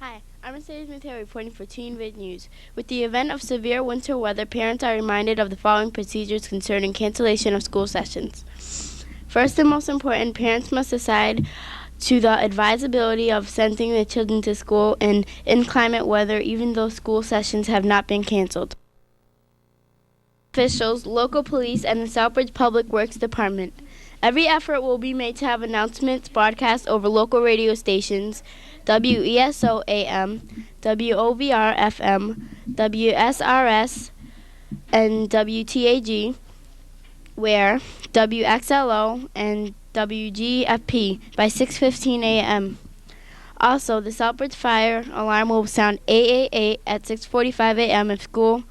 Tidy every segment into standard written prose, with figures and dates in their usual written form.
Hi, I'm Mercedes Mateo reporting for Teen Vid News. With the event of severe winter weather, parents are reminded of the following procedures concerning cancellation of school sessions. First and most important, parents must decide to the advisability of sending their children to school in inclement weather even though school sessions have not been canceled. Officials, local police, and the Southbridge Public Works Department. Every effort will be made to have announcements broadcast over local radio stations, WESO AM, WOVR FM, WSRS, and WTAG, where WXLO and WGFP by 6:15 a.m. Also, the Southbridge fire alarm will sound 888 at 6:45 a.m. if school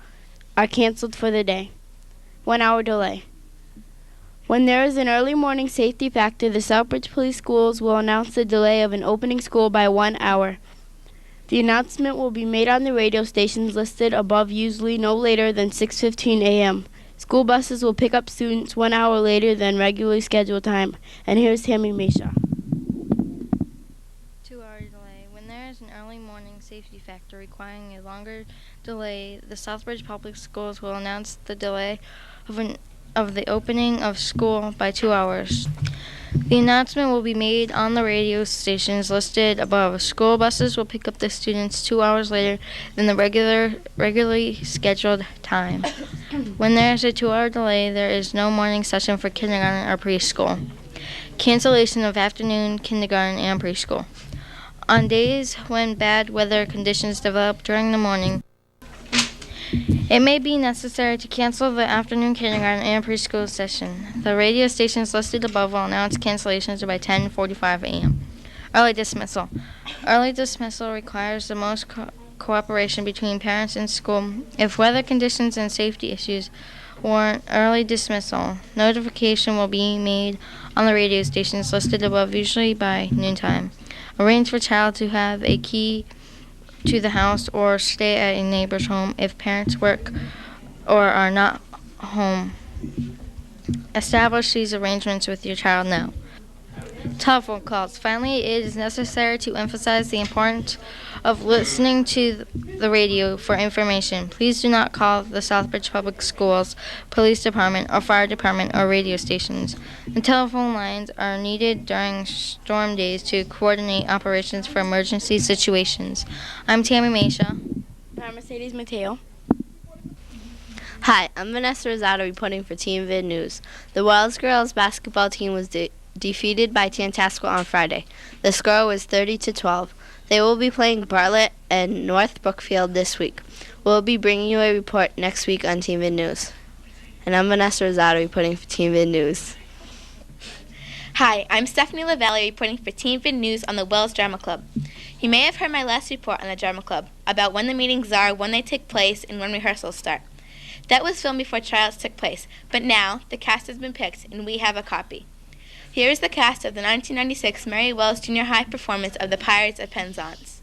are canceled for the day. 1 hour delay. When there is an early morning safety factor, the Southbridge Police Schools will announce the delay of an opening school by 1 hour. The announcement will be made on the radio stations listed above, usually no later than 6:15 a.m. School buses will pick up students 1 hour later than regularly scheduled time. And here's Tammy Mesha. 2-hour delay. When there is an early morning safety factor requiring a longer delay, the Southbridge Public Schools will announce the delay of the opening of school by 2 hours. The announcement will be made on the radio stations listed above. School buses will pick up the students 2 hours later than the regularly scheduled time. When there is a 2-hour delay, there is no morning session for kindergarten or preschool. Cancellation of afternoon kindergarten and preschool. On days when bad weather conditions develop during the morning, it may be necessary to cancel the afternoon kindergarten and preschool session. The radio stations listed above will announce cancellations by 10:45 a.m. Early dismissal. Early dismissal requires the most cooperation between parents and school. If weather conditions and safety issues warrant early dismissal, notification will be made on the radio stations listed above, usually by noontime. Arrange for child to have a key to the house or stay at a neighbor's home if parents work or are not home. Establish these arrangements with your child now. Telephone calls. Finally, it is necessary to emphasize the importance of listening to the radio for information. Please do not call the Southbridge Public Schools, Police Department, or Fire Department or radio stations. The telephone lines are needed during storm days to coordinate operations for emergency situations. I'm Tammy Mesha. I'm Mercedes Mateo. Hi, I'm Vanessa Rosado reporting for Teen Vid News. The Wells girls basketball team was defeated by Tantasco on Friday. The score was 30-12. They will be playing Bartlett and North Brookfield this week. We'll be bringing you a report next week on Teen Vid News. And I'm Vanessa Rosado reporting for Teen Vid News. Hi, I'm Stephanie LaValle reporting for Teen Vid News on the Wells Drama Club. You may have heard my last report on the Drama Club about when the meetings are, when they take place, and when rehearsals start. That was filmed before tryouts took place, but now the cast has been picked and we have a copy. Here is the cast of the 1996 Mary Wells Junior High performance of The Pirates of Penzance.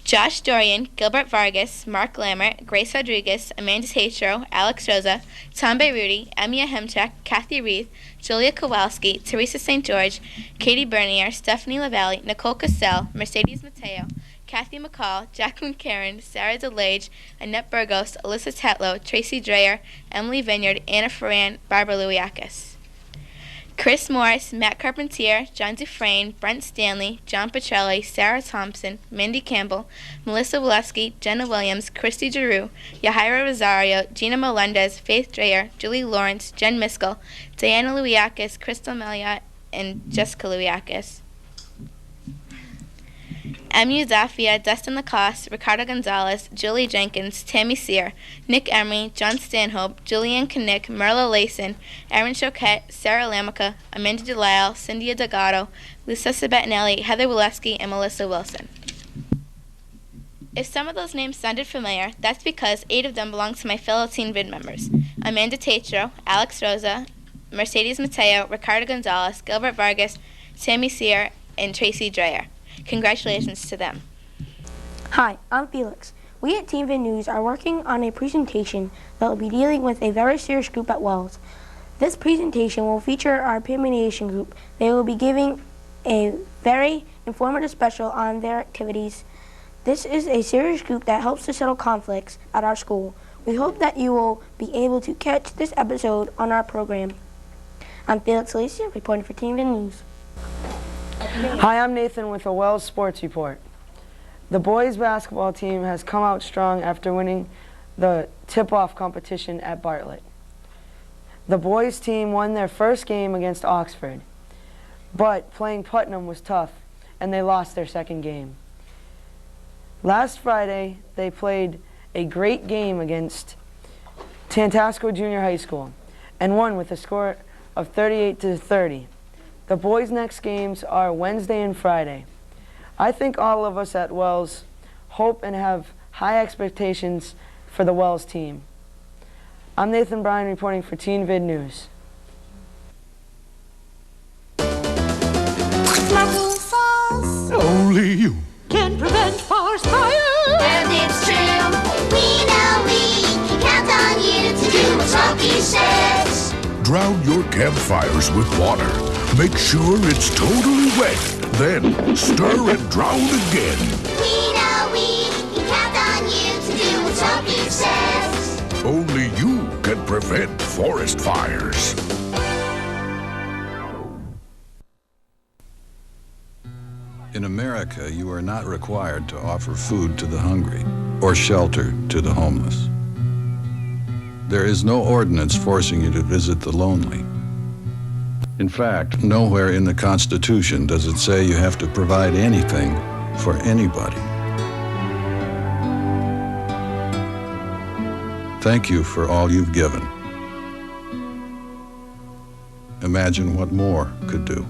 Josh Dorian, Gilbert Vargas, Mark Lammert, Grace Rodriguez, Amanda Tatro, Alex Rosa, Tom Rudy, Emia Hemchek, Kathy Reith, Julia Kowalski, Teresa St. George, Katie Bernier, Stephanie LaValle, Nicole Cassell, Mercedes Mateo, Kathy McCall, Jacqueline Karen, Sarah DeLage, Annette Burgos, Alyssa Tetlow, Tracy Dreyer, Emily Vineyard, Anna Ferran, Barbara Louiakis. Chris Morris, Matt Carpentier, John Dufresne, Brent Stanley, John Petrelli, Sarah Thompson, Mindy Campbell, Melissa Waleski, Jenna Williams, Christy Giroux, Yahaira Rosario, Gina Melendez, Faith Dreyer, Julie Lawrence, Jen Miskell, Diana Louiakis, Crystal Meliot, and Jessica Louiakis. Emu Zafia, Dustin Lacoste, Ricardo Gonzalez, Julie Jenkins, Tammy Sear, Nick Emery, John Stanhope, Julianne Knick, Merla Layson, Aaron Choquette, Sarah Lamica, Amanda Delisle, Cynthia Delgado, Lisa Sabatinelli, Heather Waleski, and Melissa Wilson. If some of those names sounded familiar, that's because 8 of them belong to my fellow Teen Vid members: Amanda Tatro, Alex Rosa, Mercedes Mateo, Ricardo Gonzalez, Gilbert Vargas, Tammy Sear, and Tracy Dreyer. Congratulations to them. Hi, I'm Felix. We at Teen Vid News are working on a presentation that will be dealing with a very serious group at Wells. This presentation will feature our Mediation group. They will be giving a very informative special on their activities This is a serious group that helps to settle conflicts at our school. We hope that you will be able to catch this episode on our program. I'm Felix Alicia, reporting for TVN News. Hi, I'm Nathan with a Wells Sports Report. The boys basketball team has come out strong after winning the tip-off competition at Bartlett. The boys team won their first game against Oxford, but playing Putnam was tough, and they lost their second game. Last Friday, they played a great game against Tantasco Junior High School and won with a score of 38-30. The boys' next games are Wednesday and Friday. I think all of us at Wells hope and have high expectations for the Wells team. I'm Nathan Bryan reporting for Teen Vid News. Only you can prevent forest fire. And it's true. We know we can count on you to do what Smoky says. Drown your campfires with water. Make sure it's totally wet. Then stir and drown again. We know we can count on you to do what Smoky says. Only you can prevent forest fires. In America, you are not required to offer food to the hungry or shelter to the homeless. There is no ordinance forcing you to visit the lonely. In fact, nowhere in the Constitution does it say you have to provide anything for anybody. Thank you for all you've given. Imagine what more could do.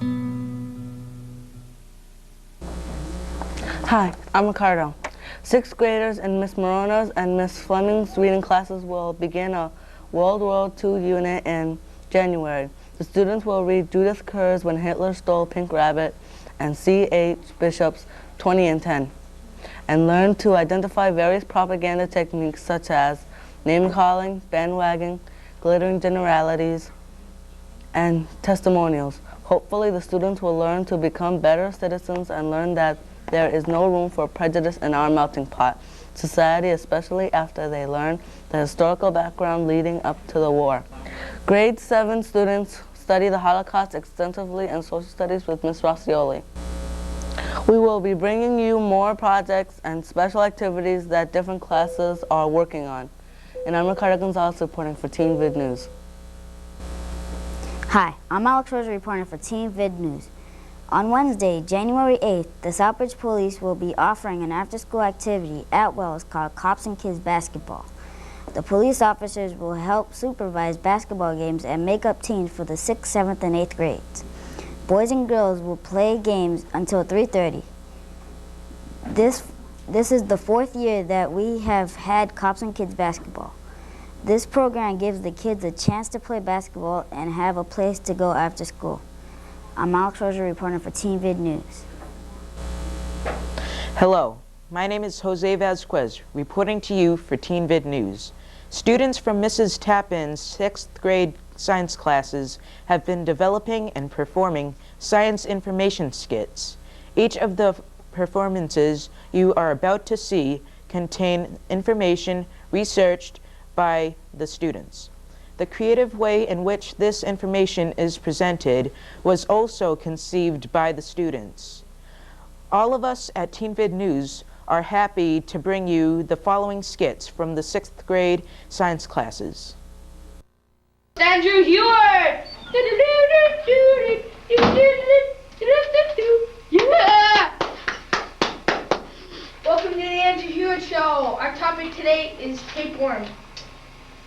Hi, I'm Ricardo. Sixth graders in Miss Morono's and Miss Fleming's reading classes will begin a World War II unit in January. The students will read Judith Kerr's When Hitler Stole Pink Rabbit and C.H. Bishop's 20 and 10, and learn to identify various propaganda techniques such as name-calling, bandwagging, glittering generalities, and testimonials. Hopefully, the students will learn to become better citizens and learn that there is no room for prejudice in our melting pot society, especially after they learn the historical background leading up to the war. Grade 7 students study the Holocaust extensively in social studies with Ms. Rossioli. We will be bringing you more projects and special activities that different classes are working on. And I'm Ricardo Gonzalez reporting for Teen Vid News. Hi, I'm Alex Rosa reporting for Teen Vid News. On Wednesday, January 8th, the Southbridge Police will be offering an after-school activity at Wells called Cops and Kids Basketball. The police officers will help supervise basketball games and make up teams for the 6th, 7th, and 8th grades. Boys and girls will play games until 3:30. This is the 4th year that we have had Cops and Kids Basketball. This program gives the kids a chance to play basketball and have a place to go after school. I'm Alex Rosa reporting for Teen Vid News. Hello, my name is Jose Vasquez, reporting to you for Teen Vid News. Students from Mrs. Tappan's 6th grade science classes have been developing and performing science information skits. Each of the performances you are about to see contain information researched by the students. The creative way in which this information is presented was also conceived by the students. All of us at Teen Vid News are happy to bring you the following skits from the 6th grade science classes. Andrew Heward! Yeah! Welcome to the Andrew Heward Show. Our topic today is tapeworm.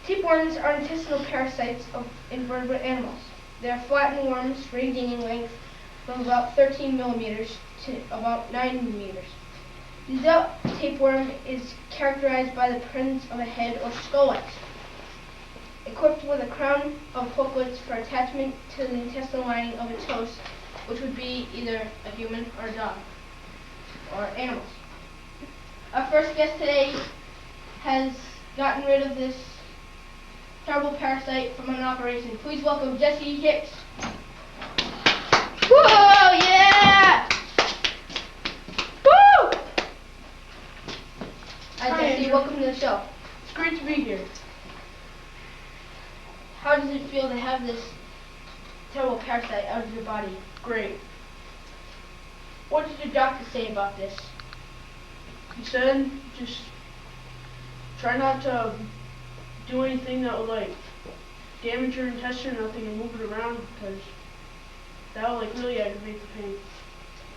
Tapeworms are intestinal parasites of invertebrate animals. They are flattened worms ranging in length from about 13 millimeters to about 9 millimeters. The adult tapeworm is characterized by the presence of a head or skull-like, equipped with a crown of hooklets for attachment to the intestinal lining of its host, which would be either a human or a dog, or animals. Our first guest today has gotten rid of this terrible parasite from an operation. Please welcome Jesse Hicks. Whoa, yeah! Woo! the show. It's great to be here. How does it feel to have this terrible parasite out of your body? Great. What did your doctor say about this? He said just try not to do anything that would like damage your intestine or nothing and move it around because that will like really aggravate the pain.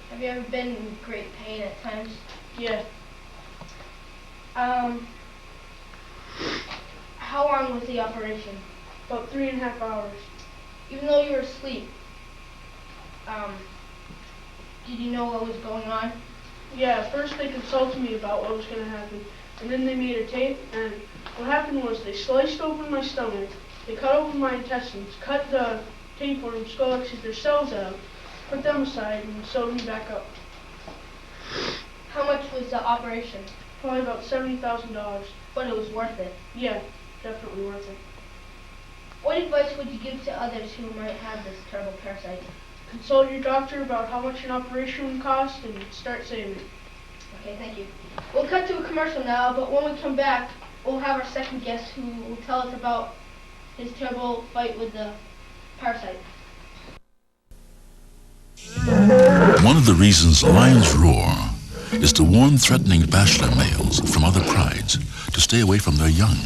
Have you ever been in great pain at times? Yeah. How long was the operation? About 3.5 hours. Even though you were asleep, did you know what was going on? Yeah, first they consulted me about what was going to happen, and then they made a tape, and what happened was they sliced open my stomach, they cut open my intestines, cut the tapeworm skull their cells out, put them aside, and sewed me back up. How much was the operation? Probably about $70,000. But it was worth it. Yeah, definitely worth it. What advice would you give to others who might have this terrible parasite? Consult your doctor about how much an operation would cost and start saving. Okay, thank you. We'll cut to a commercial now, but when we come back, we'll have our second guest who will tell us about his terrible fight with the parasite. One of the reasons lions roar is to warn threatening bachelor males from other prides to stay away from their young.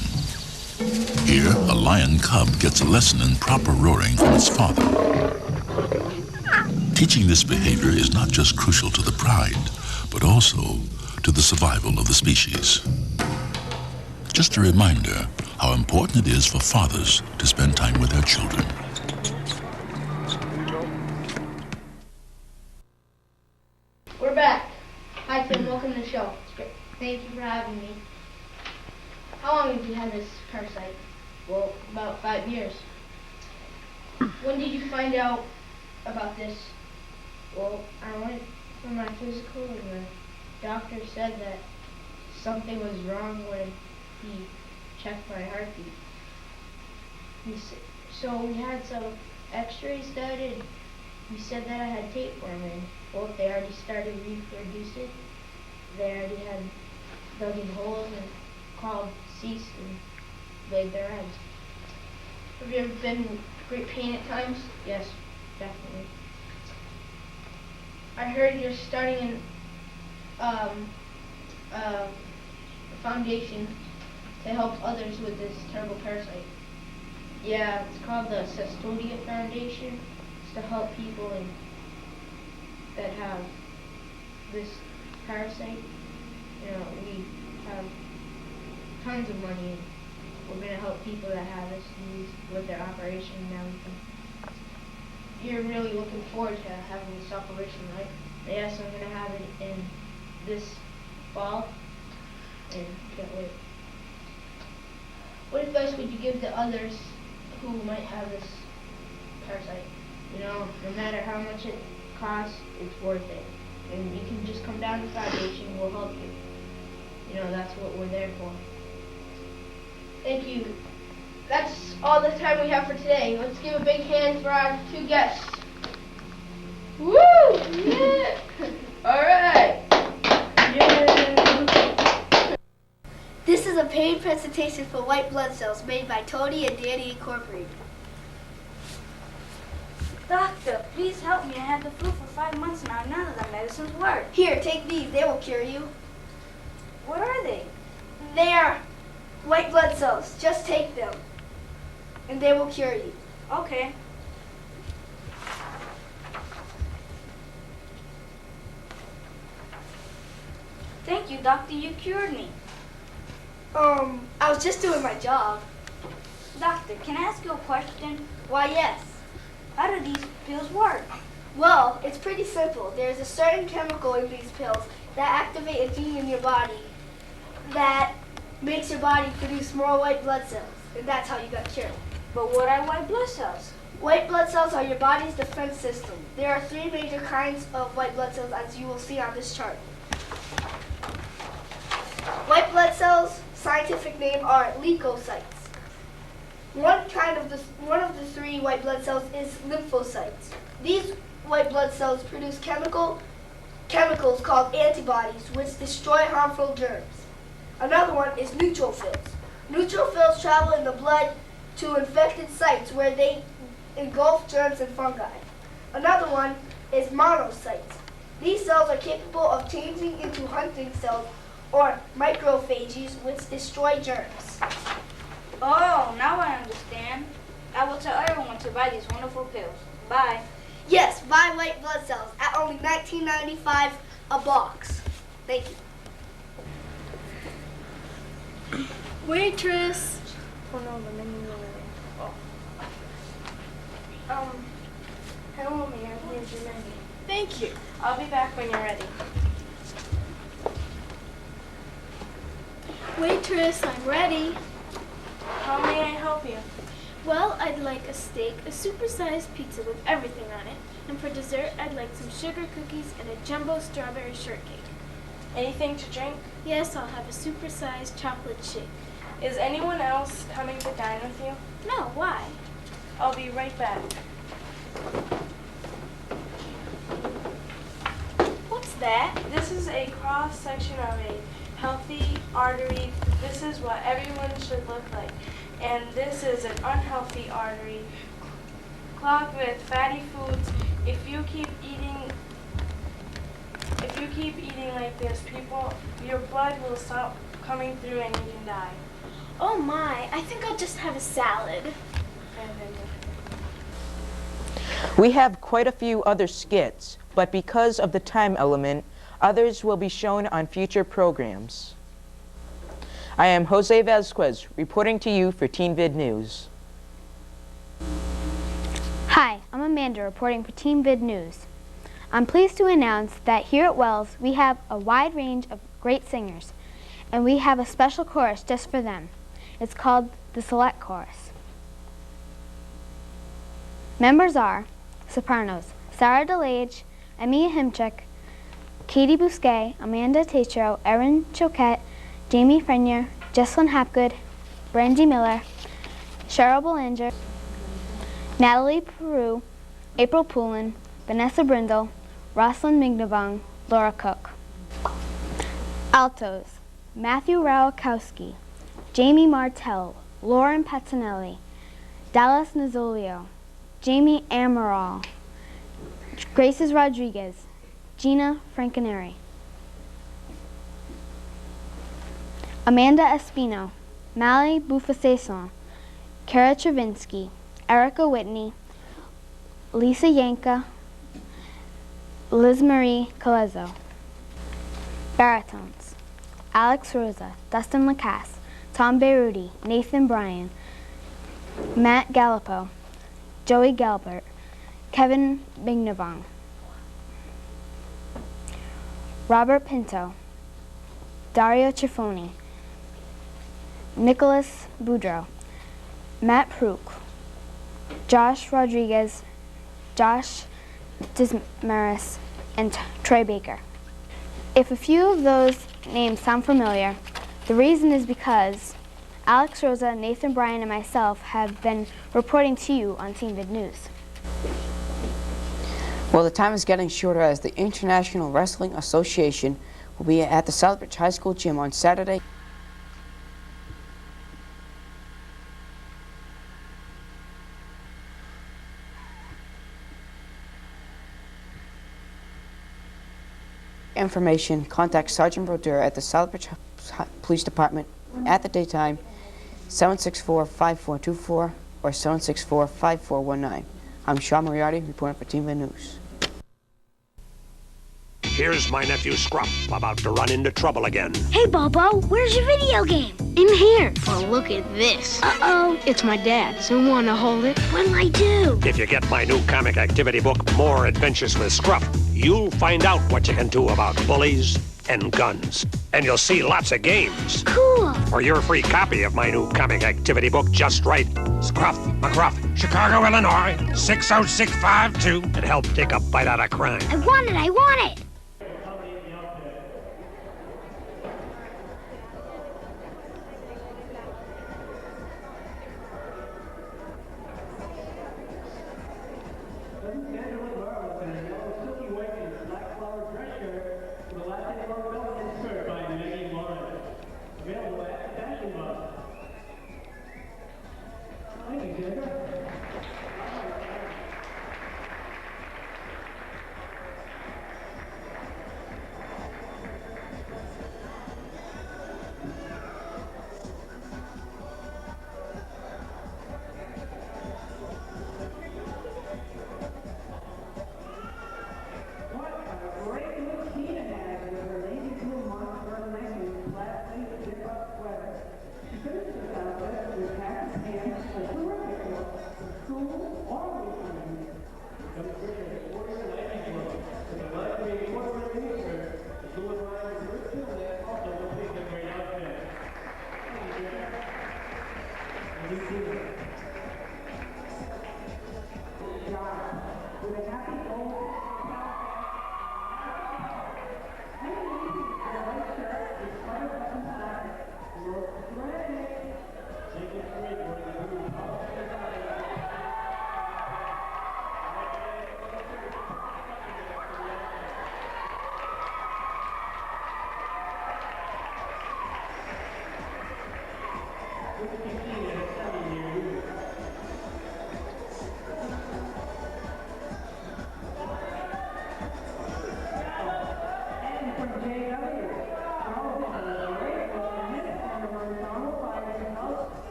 Here, a lion cub gets a lesson in proper roaring from its father. Teaching this behavior is not just crucial to the pride, but also to the survival of the species. Just a reminder how important it is for fathers to spend time with their children. We're back. Hi Tim, welcome to the show. It's great. Thank you for having me. How long have you had this parasite? Well, about 5 years. When did you find out about this? Well, I went for my physical and the doctor said that something was wrong when he checked my heartbeat. So we had some x-rays done and he said that I had tapeworm and well, they already started reproducing. They already had dug in holes and crawled cease and laid their eggs. Have you ever been in great pain at times? Yes, definitely. I heard you're starting a foundation to help others with this terrible parasite. Yeah, it's called the SCTV Foundation. It's to help people that have this parasite. You know, we have tons of money and we're going to help people that have this disease with their operation and everything. You're really looking forward to having this operation, right? Yes, I'm going to have it in this fall and can't wait. What advice would you give to others who might have this parasite? You know, no matter how much it costs, it's worth it. And you can just come down to the foundation, we'll help you. You know, that's what we're there for. Thank you. That's all the time we have for today. Let's give a big hand for our two guests. Woo! Yeah! All right. Yeah. This is a paid presentation for white blood cells made by Tony and Danny Incorporated. Doctor, please help me. I had the flu for 5 months now. None of the medicines work. Here, take these. They will cure you. What are they? They are white blood cells. Just take them, and they will cure you. Okay. Thank you, doctor. You cured me. I was just doing my job. Doctor, can I ask you a question? Why, yes. How do these pills work? Well, it's pretty simple. There's a certain chemical in these pills that activate a gene in your body that makes your body produce more white blood cells, and that's how you got cured. But what are white blood cells? White blood cells are your body's defense system. There are 3 major kinds of white blood cells, as you will see on this chart. White blood cells, scientific name, are leukocytes. One of the 3 white blood cells is lymphocytes. These white blood cells produce chemicals called antibodies, which destroy harmful germs. Another one is neutrophils. Neutrophils travel in the blood to infected sites where they engulf germs and fungi. Another one is monocytes. These cells are capable of changing into hunting cells or macrophages, which destroy germs. Oh, now I understand. I will tell everyone to buy these wonderful pills. Bye. Yes, buy white blood cells at only $19.95 a box. Thank you. Waitress. Oh no, the menu over there. Hello, ma'am. Here's your menu. Thank you. I'll be back when you're ready. Waitress, I'm ready. How may I help you? Well, I'd like a steak, a supersized pizza with everything on it, and for dessert, I'd like some sugar cookies and a jumbo strawberry shortcake. Anything to drink? Yes, I'll have a supersized chocolate shake. Is anyone else coming to dine with you? No, why? I'll be right back. What's that? This is a cross-section of a healthy artery. This is what everyone should look like. And this is an unhealthy artery clogged with fatty foods. If you keep eating like this, your blood will stop coming through and you can die. Oh my, I think I'll just have a salad. We have quite a few other skits, but because of the time element, others will be shown on future programs. I am Jose Vasquez, reporting to you for TeenVid News. Hi, I'm Amanda, reporting for TeenVid News. I'm pleased to announce that here at Wells, we have a wide range of great singers, and we have a special chorus just for them. It's called the Select Chorus. Members are sopranos Sarah DeLage, Emmy Himchik, Katie Bousquet, Amanda Tatro, Erin Choquette, Jamie Frenier, Jesslyn Hapgood, Brandy Miller, Cheryl Belanger, Natalie Peru, April Poulin, Vanessa Brindle, Rosalind Mignavong, Laura Cook. Altos, Matthew Rawakowski, Jamie Martell, Lauren Patinelli, Dallas Nazolio, Jamie Amaral, Graces Rodriguez, Gina Francaneri. Amanda Espino, Mally Buffasaison, Kara Travinsky, Erica Whitney, Lisa Yanka, Liz Marie Colezo. Baritones, Alex Rosa, Dustin Lacasse, Tom Beruti, Nathan Bryan, Matt Gallipo, Joey Galbert, Kevin Mignavong. Robert Pinto, Dario Ciffoni, Nicholas Boudreau, Matt Prouk, Josh Rodriguez, Josh Dismaris, and Troy Baker. If a few of those names sound familiar, the reason is because Alex Rosa, Nathan Bryan, and myself have been reporting to you on TeenVid News. Well, the time is getting shorter as the International Wrestling Association will be at the Southbridge High School gym on Saturday. Information, contact Sergeant Brodeur at the Southbridge Police Department at the daytime, 764-5424 or 764-5419. I'm Sean Moriarty, reporting for TeenVid News. Here's my nephew Scruff, about to run into trouble again. Hey, Bobo, where's your video game? In here. Well, look at this. Uh-oh. It's my dad's. You want to hold it? What'll I do? If you get my new comic activity book, More Adventures with Scruff, you'll find out what you can do about bullies and guns. And you'll see lots of games. Cool. For your free copy of my new comic activity book, just write Scruff McGruff, Chicago, Illinois, 60652, and help take a bite out of crime. I want it. I want it.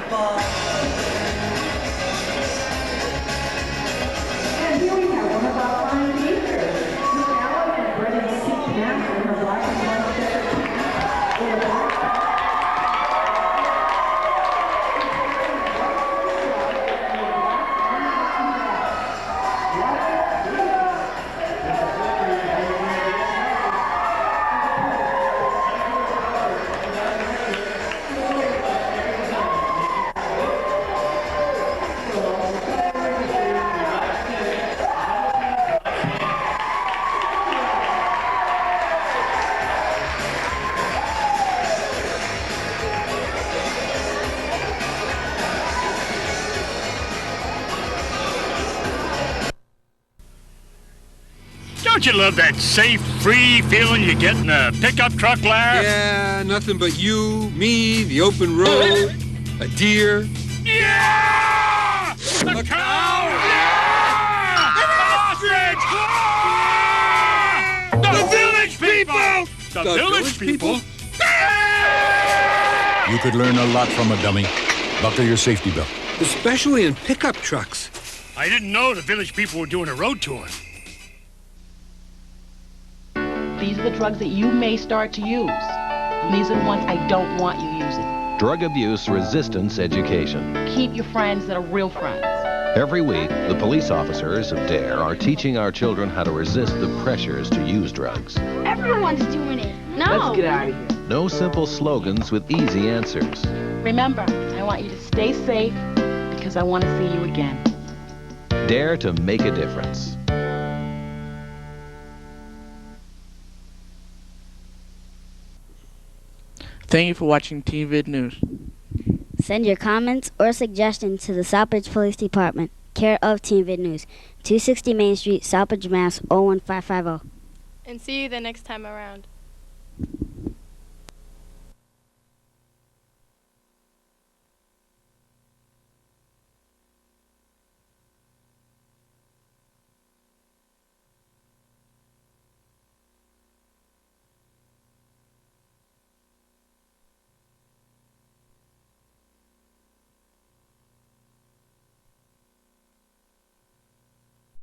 basketball. And here we have one of our fine teachers, Miss Allen, is ready to teach math in her black and white checkered team. Don't you love that safe, free feeling you get in a pickup truck, Larry? Yeah, nothing but you, me, the open road, a deer. Yeah! A cow! Yeah! An ostrich! The village people! The village people? You could learn a lot from a dummy. Buckle your safety belt. Especially in pickup trucks. I didn't know the village people were doing a road tour. These are the drugs that you may start to use. And these are the ones I don't want you using. Drug Abuse Resistance Education. Keep your friends that are real friends. Every week, the police officers of DARE are teaching our children how to resist the pressures to use drugs. Everyone's doing it. No. Let's get out of here. No simple slogans with easy answers. Remember, I want you to stay safe because I want to see you again. Dare to make a difference. Thank you for watching TVID News. Send your comments or suggestions to the Southbridge Police Department, care of TVID News, 260 Main Street, Southbridge, Mass. 01550. And see you the next time around.